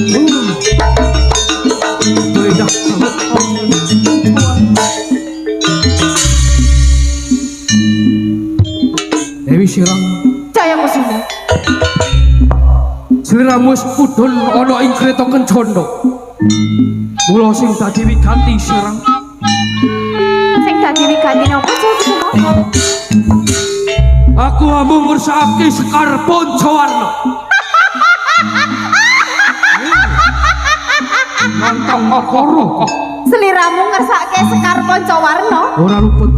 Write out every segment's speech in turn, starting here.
Bedah Dewi Sirang Jaya Kusuma. Sliramu pudhun ana ing kreta kencana. Mula sing dadi wiganti Sirang. Sing dadi wiganti napa Jaya Kusuma? Aku amung ngersakake Sekar Pancawarna. Nantang makara. Sliramu ngersake Sekar Pancawarna. Ora luput.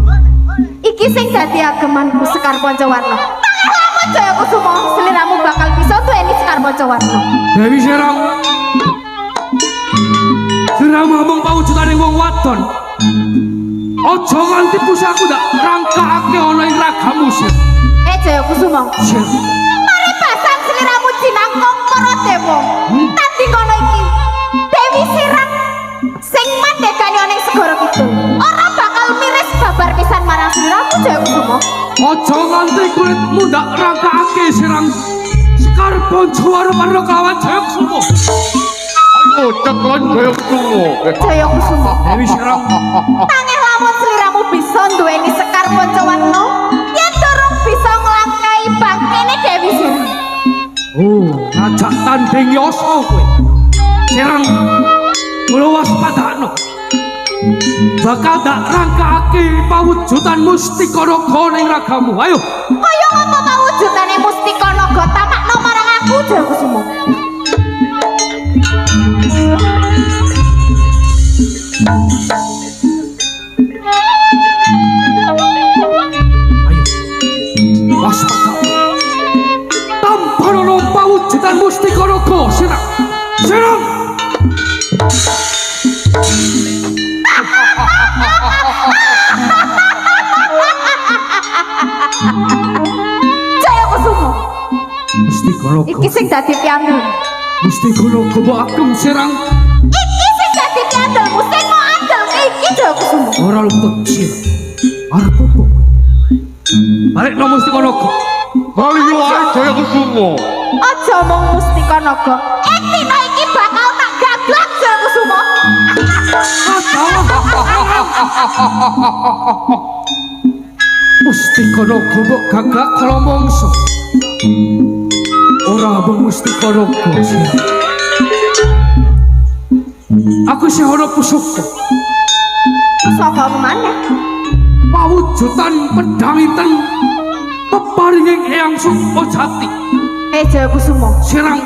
Iki sing dadi agemanku Sekar Pancawarna. Lamun Jaya Kusuma, sliramu bakal bisa duweni Sekar Pancawarna. Dewi Sirang. Sliramu amung pawujudaning wong wadon. Aja nganti pusaku ndak rangkakake ana ing ragamu sir. Jaya Kusuma. Sir. Paribasan sliramu jinangkong para dewa. Tanding kono iki. Dewi Sirang sing mandhegani ana ing segara kidul. Ora bakal miris babar pisan marang sliramu Jaya Kusuma. Aja nganti kulitmu ndak rangkakake Sirang. Sekar Pancawarna karo kawan Jaya Kusuma. Ayo ceklan Jaya Kusuma. Jaya Kusuma. Dewi Sirang. Tangih lamun sliramu bisa duweni Sekar Pancawarna, yen durung bisa nglangkai bangkene Dewi Sirang. Oh, ngajak tanding yoso kowe. Sirang mula waspadakno. Bakal dak rangkakake pawujudan Mustika Naga ning ragamu. Ayo. Kaya apa pawujudane Mustika Naga tamakno marang aku Jaya Kusuma. Ayo. Waspada. Tampanono pawujudan Mustika Naga, Sirang. Sirang. Jaya Kusuma. Mustika Naga. Iki sing dadi piandel. Mustika Naga mbok agem Sirang. Iki sing dadi piandelmu sing mau andel iki Jaya Kusuma. Ora luput Sirang. Arep opo? Balik no Mustika Naga. Ayo ae Jaya Kusuma. Aja mung Mustika Naga. Dina iki bakal tak gaglak Jaya Kusuma. Mustika Naga mbok gagak kala mangsa. Ora mung Mustika Naga Sirang. Aku sing ora pusaka. Sapa maneh? Pawujudan pedhanginten peparinging Eyang Sukmajati. Jaya Kusuma. Sirang